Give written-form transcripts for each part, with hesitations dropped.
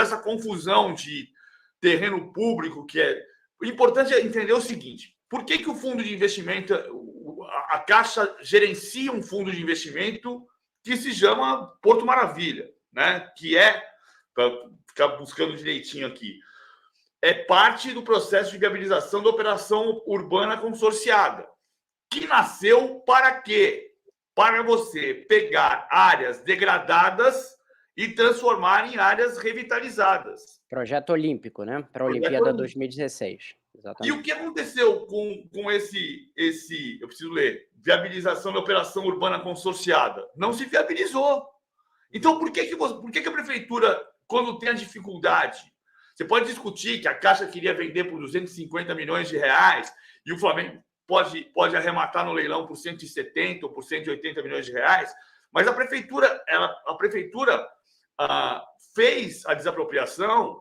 essa confusão de terreno público, que é... O importante é entender o seguinte: por que o fundo de investimento, a Caixa gerencia um fundo de investimento que se chama Porto Maravilha, né? Que é, para ficar buscando direitinho aqui, é parte do processo de viabilização da operação urbana consorciada, que nasceu para quê? Para você pegar áreas degradadas e transformar em áreas revitalizadas. Projeto Olímpico, né? Para a Olimpíada 2016. Exatamente. E o que aconteceu com esse, eu preciso ler, viabilização da operação urbana consorciada? Não se viabilizou. Então, por que a prefeitura, quando tem a dificuldade, você pode discutir que a Caixa queria vender por 250 milhões de reais e o Flamengo pode arrematar no leilão por 170 ou por 180 milhões de reais, mas a prefeitura fez a desapropriação,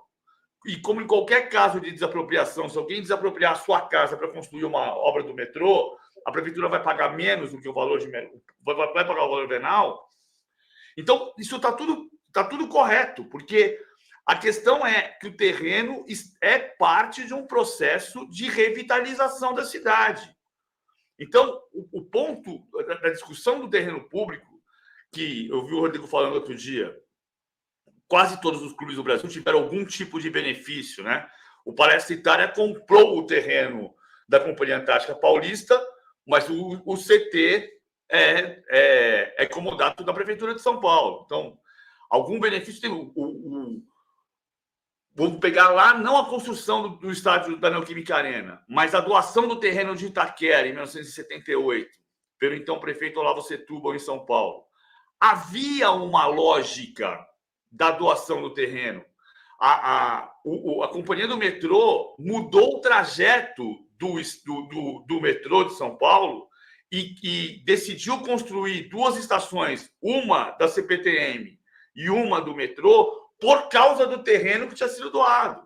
e como em qualquer caso de desapropriação, se alguém desapropriar a sua casa para construir uma obra do metrô, a prefeitura vai pagar menos do que o valor vai pagar o valor venal. Então, isso está tudo correto, porque a questão é que o terreno é parte de um processo de revitalização da cidade. Então, o ponto da discussão do terreno público, que eu vi o Rodrigo falando outro dia, quase todos os clubes do Brasil tiveram algum tipo de benefício, né? O Palestra Itália comprou o terreno da Companhia Antártica Paulista, mas o CT é comodato da Prefeitura de São Paulo. Então, algum benefício tem. Vamos pegar lá, não a construção do estádio da Neoquímica Arena, mas a doação do terreno de Itaquera, em 1978, pelo então prefeito Olavo Setúbal, em São Paulo. Havia uma lógica da doação do terreno. A companhia do metrô mudou o trajeto do metrô de São Paulo e decidiu construir duas estações, uma da CPTM e uma do metrô, por causa do terreno que tinha sido doado,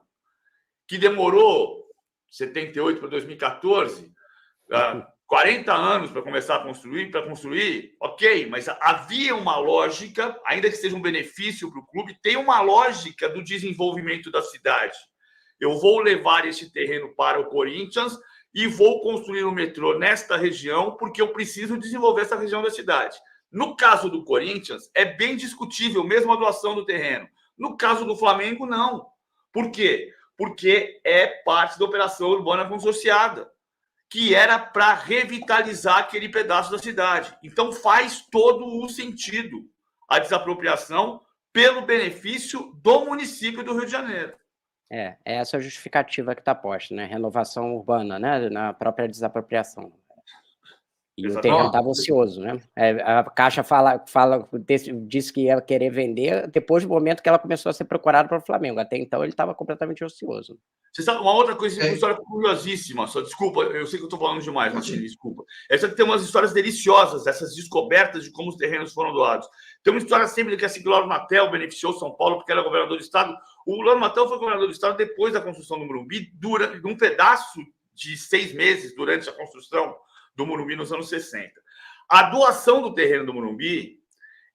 que demorou 78 para 2014, 40 anos para começar a construir, ok, mas havia uma lógica, ainda que seja um benefício para o clube, tem uma lógica do desenvolvimento da cidade. Eu vou levar esse terreno para o Corinthians e vou construir um metrô nesta região, porque eu preciso desenvolver essa região da cidade. No caso do Corinthians, é bem discutível mesmo a doação do terreno. No caso do Flamengo, não. Por quê? Porque é parte da operação urbana consorciada, que era para revitalizar aquele pedaço da cidade. Então, faz todo o sentido a desapropriação pelo benefício do município do Rio de Janeiro. É essa a justificativa que está posta, né? Renovação urbana, né? Na própria desapropriação. E o terreno estava ocioso, né? A Caixa disse que ia querer vender depois do momento que ela começou a ser procurada para o Flamengo. Até então, ele estava completamente ocioso. Você sabe, uma outra coisa, uma história curiosíssima, só desculpa, eu sei que eu estou falando demais, Martins, desculpa. Essa que tem umas histórias deliciosas, essas descobertas de como os terrenos foram doados. Tem uma história sempre que o Lauro Natel beneficiou São Paulo porque era governador do estado. O Lauro Natel foi governador do estado depois da construção do Morumbi, durante um pedaço de 6 meses durante a construção do Morumbi nos anos 60. A doação do terreno do Morumbi,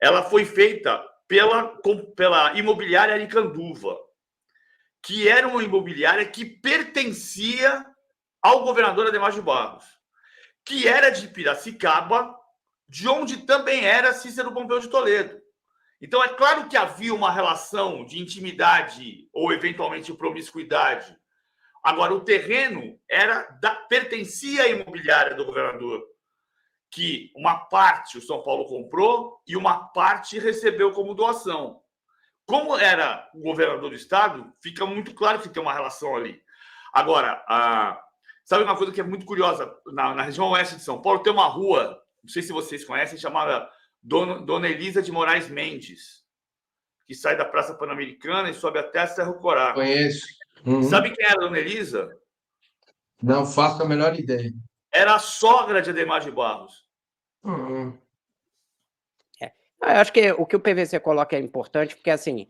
ela foi feita pela imobiliária Aricanduva, que era uma imobiliária que pertencia ao governador Adhemar de Barros, que era de Piracicaba, de onde também era Cícero Pompeu de Toledo. Então, é claro que havia uma relação de intimidade ou, eventualmente, promiscuidade. Agora, o terreno pertencia à imobiliária do governador, que uma parte o São Paulo comprou e uma parte recebeu como doação. Como era o governador do estado, fica muito claro que tem uma relação ali. Agora, sabe uma coisa que é muito curiosa? Na região oeste de São Paulo tem uma rua, não sei se vocês conhecem, chamada Dona Elisa de Moraes Mendes, que sai da Praça Pan-Americana e sobe até a Serra Corá. Conheço. Sabe quem era a Dona Elisa? Não faço a menor ideia. Era a sogra de Adhemar de Barros. Eu acho que o que o PVC coloca é importante, porque assim,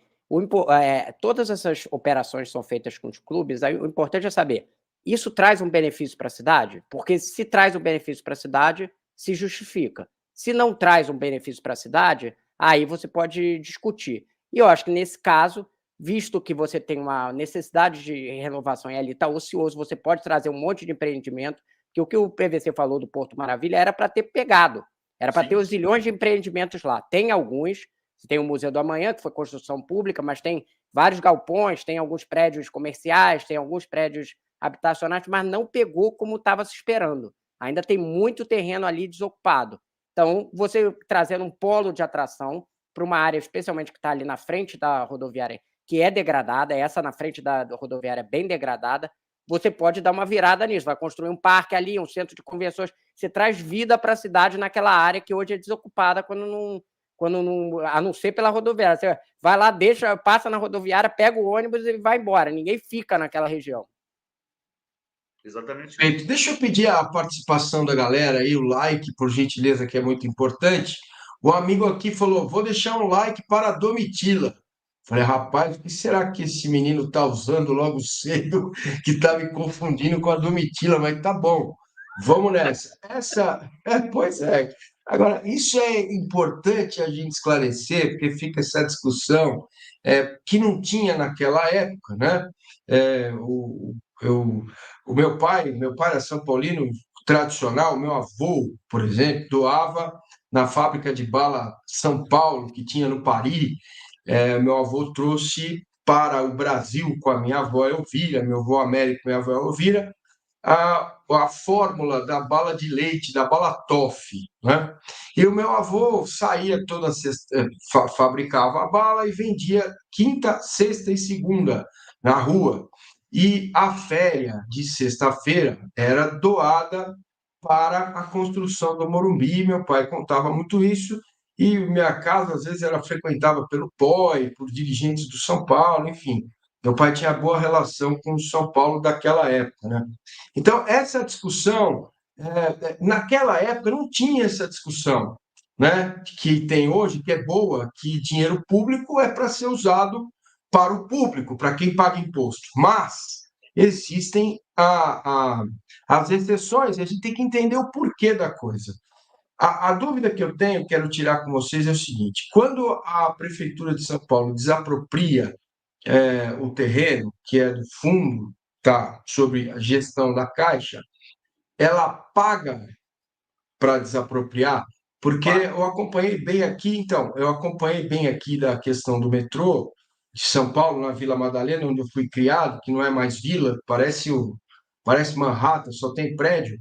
todas essas operações são feitas com os clubes, aí o importante é saber, isso traz um benefício para a cidade? Porque se traz um benefício para a cidade, se justifica. Se não traz um benefício para a cidade, aí você pode discutir. E eu acho que nesse caso, visto que você tem uma necessidade de renovação e ali está ocioso, você pode trazer um monte de empreendimento, que o que o PVC falou do Porto Maravilha era para ter pegado, era para ter os zilhões de empreendimentos lá. Tem alguns, tem o Museu do Amanhã, que foi construção pública, mas tem vários galpões, tem alguns prédios comerciais, tem alguns prédios habitacionais, mas não pegou como estava se esperando. Ainda tem muito terreno ali desocupado. Então, você trazendo um polo de atração para uma área, especialmente que está ali na frente da rodoviária, que é degradada, essa na frente da rodoviária é bem degradada, você pode dar uma virada nisso, vai construir um parque ali, um centro de convenções, você traz vida para a cidade naquela área que hoje é desocupada a não ser pela rodoviária. Você vai lá, passa na rodoviária, pega o ônibus e vai embora, ninguém fica naquela região. Exatamente. Perfeito. Deixa eu pedir a participação da galera aí, o like, por gentileza, que é muito importante. O amigo aqui falou: vou deixar um like para a Domitila. Falei, rapaz, o que será que esse menino está usando logo cedo, que está me confundindo com a Domitila? Mas tá bom, vamos nessa. Pois é. Agora, isso é importante a gente esclarecer, porque fica essa discussão que não tinha naquela época, né? O meu pai era São Paulino tradicional, meu avô, por exemplo, doava na fábrica de bala São Paulo, que tinha no Paris. Meu avô trouxe para o Brasil com a minha avó Elvira, meu avô Américo e minha avó Elvira, a fórmula da bala de leite, da bala toffee, né? E o meu avô saía toda sexta, fabricava a bala e vendia quinta, sexta e segunda na rua. E a féria de sexta-feira era doada para a construção do Morumbi. Meu pai contava muito isso, e minha casa, às vezes, era frequentada pelo POI, por dirigentes do São Paulo, enfim. Meu pai tinha boa relação com o São Paulo daquela época, né? Então, essa discussão, naquela época não tinha essa discussão, né, que tem hoje, que é boa, que dinheiro público é para ser usado para o público, para quem paga imposto. Mas existem as exceções, a gente tem que entender o porquê da coisa. A dúvida que eu tenho, quero tirar com vocês, é o seguinte: quando a Prefeitura de São Paulo desapropria o terreno, que é do fundo, tá, sobre a gestão da Caixa, ela paga para desapropriar? Porque eu acompanhei bem aqui da questão do metrô de São Paulo, na Vila Madalena, onde eu fui criado, que não é mais vila, parece Manhattan, só tem prédio.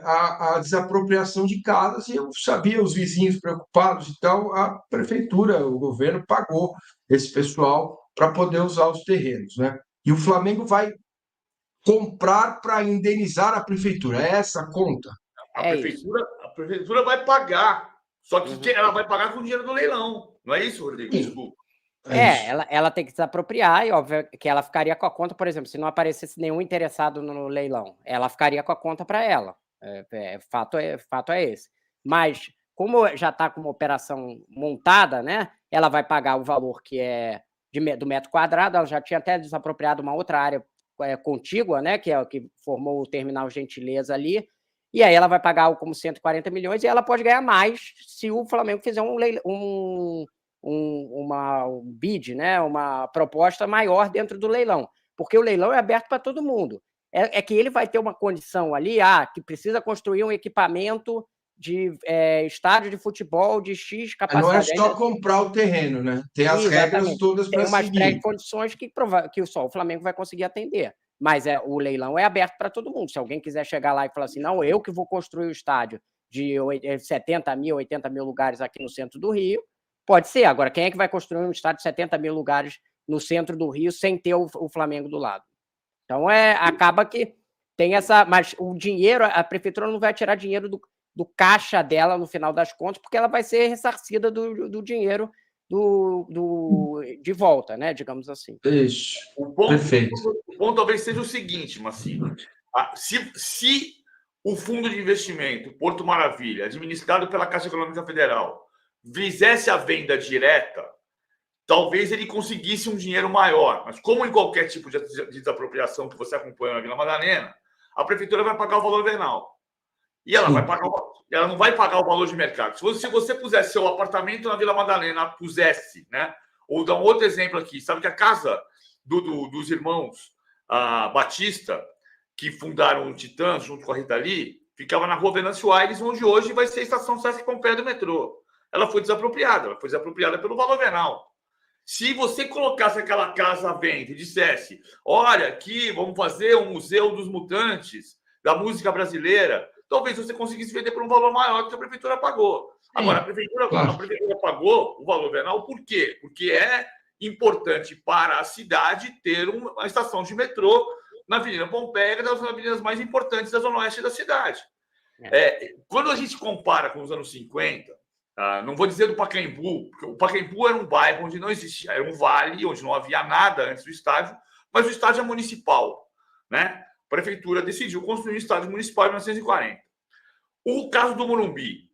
A desapropriação de casas, e eu sabia, os vizinhos preocupados e tal, a prefeitura, o governo pagou esse pessoal para poder usar os terrenos, né? E o Flamengo vai comprar para indenizar a prefeitura. É essa a conta? A prefeitura vai pagar, só que ela vai pagar com o dinheiro do leilão. Não é isso, Rodrigo? Desculpa. Ela tem que desapropriar, e óbvio que ela ficaria com a conta, por exemplo, se não aparecesse nenhum interessado no leilão, ela ficaria com a conta para ela. Fato é esse. Mas, como já está com uma operação montada, né, ela vai pagar o valor que é do metro quadrado. Ela já tinha até desapropriado uma outra área contígua, né, que é o que formou o terminal Gentileza ali, e aí ela vai pagar algo como 140 milhões, e ela pode ganhar mais se o Flamengo fizer um bid, né, uma proposta maior dentro do leilão, porque o leilão é aberto para todo mundo. É que ele vai ter uma condição ali, que precisa construir um equipamento de estádio de futebol de X capacidade. Não é só comprar o terreno, né? Tem as regras todas para seguir. Tem umas pré-condições que só o Flamengo vai conseguir atender. Mas o leilão é aberto para todo mundo. Se alguém quiser chegar lá e falar assim, não, eu que vou construir o estádio de 70 mil, 80 mil lugares aqui no centro do Rio, pode ser. Agora, quem é que vai construir um estádio de 70 mil lugares no centro do Rio sem ter o Flamengo do lado? Então, acaba que tem essa... Mas o dinheiro, a prefeitura não vai tirar dinheiro do caixa dela no final das contas, porque ela vai ser ressarcida do dinheiro de volta, né? Digamos assim. Isso. Perfeito. O ponto talvez seja o seguinte, Massimo. Se o fundo de investimento Porto Maravilha, administrado pela Caixa Econômica Federal, fizesse a venda direta, talvez ele conseguisse um dinheiro maior. Mas como em qualquer tipo de desapropriação que você acompanha na Vila Madalena, a prefeitura vai pagar o valor venal. E ela não vai pagar o valor de mercado. Se você pusesse seu apartamento na Vila Madalena, pusesse, né, Ou dar um outro exemplo aqui. Sabe que a casa dos irmãos Batista, que fundaram o Titãs junto com a Rita Lee, ficava na rua Venâncio Aires, onde hoje vai ser a estação Sesc Pompeia do metrô. Ela foi desapropriada pelo valor venal. Se você colocasse aquela casa à venda e dissesse, olha, aqui vamos fazer um museu dos mutantes, da música brasileira, talvez você conseguisse vender por um valor maior que a prefeitura pagou. Agora, a prefeitura pagou o valor venal por quê? Porque é importante para a cidade ter uma estação de metrô na Avenida Pompeia, que é uma das avenidas mais importantes da zona oeste da cidade. Quando a gente compara com os anos 50, não vou dizer do Pacaembu, porque o Pacaembu era um bairro onde não existia, era um vale, onde não havia nada antes do estádio, mas o estádio é municipal, né? A prefeitura decidiu construir um estádio municipal em 1940. O caso do Morumbi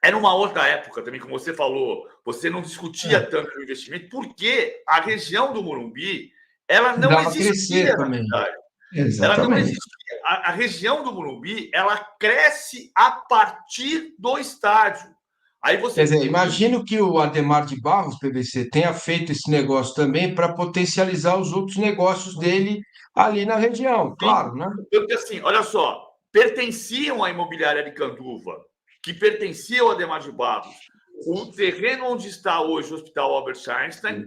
era uma outra época também, como você falou, você não discutia tanto o investimento, porque a região do Morumbi ela não existia na cidade. Ela não existia. A região do Morumbi ela cresce a partir do estádio. Aí você... Quer dizer, imagino que o Adhemar de Barros, PVC, tenha feito esse negócio também para potencializar os outros negócios dele ali na região, claro, né? Porque assim, olha só, pertenciam à imobiliária de Canduva, que pertencia ao Adhemar de Barros. O terreno onde está hoje o Hospital Albert Einstein,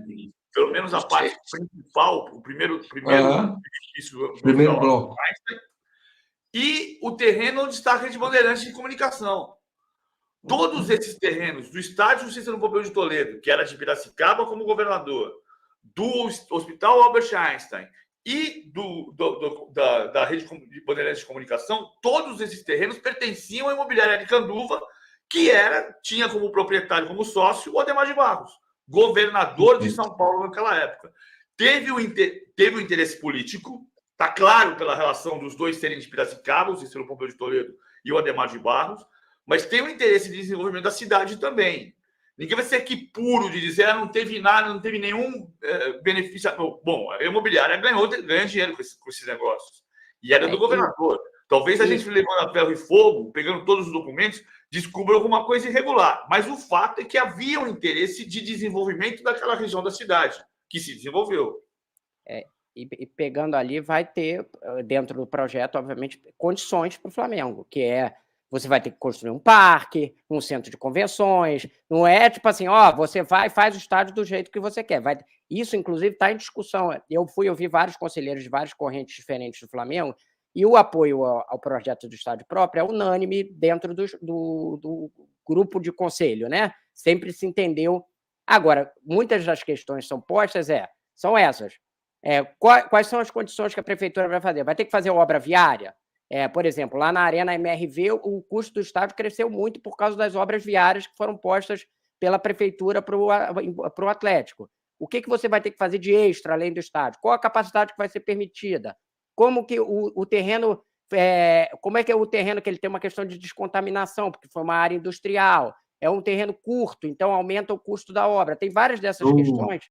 pelo menos a parte principal, o primeiro edifício do primeiro bloco. Einstein, e o terreno onde está a Rede Bandeirantes de Comunicação. Todos esses terrenos, do estádio Cícero Pompeu de Toledo, que era de Piracicaba como governador, do Hospital Albert Einstein e da Rede Bandeirantes de Comunicação, todos esses terrenos pertenciam à imobiliária de Canduva, que tinha como proprietário, como sócio, o Adhemar de Barros, governador de São Paulo naquela época. Teve o interesse político, está claro pela relação dos dois serem de Piracicaba, o Cícero Pompeu de Toledo e o Adhemar de Barros, mas tem o interesse de desenvolvimento da cidade também. Ninguém vai ser aqui puro de dizer não teve nada, não teve nenhum benefício. Bom, a imobiliária ganha dinheiro com esses negócios. E era do governador. Talvez a gente levando a ferro e fogo, pegando todos os documentos, descubra alguma coisa irregular. Mas o fato é que havia um interesse de desenvolvimento daquela região da cidade, que se desenvolveu. E pegando ali, vai ter, dentro do projeto, obviamente, condições para o Flamengo, que você vai ter que construir um parque, um centro de convenções, não é tipo assim, você vai e faz o estádio do jeito que você quer. Isso, inclusive, está em discussão. Eu ouvi vários conselheiros de várias correntes diferentes do Flamengo, e o apoio ao projeto do estádio próprio é unânime dentro do grupo de conselho, né? Sempre se entendeu. Agora, muitas das questões são postas, são essas. Quais são as condições que a prefeitura vai fazer? Vai ter que fazer obra viária? Por exemplo, lá na Arena MRV, o custo do estádio cresceu muito por causa das obras viárias que foram postas pela prefeitura para o Atlético. O que você vai ter que fazer de extra além do estádio? Qual a capacidade que vai ser permitida? Como que o terreno... como é que é o terreno que ele tem uma questão de descontaminação, porque foi uma área industrial? É um terreno curto, então aumenta o custo da obra. Tem várias dessas questões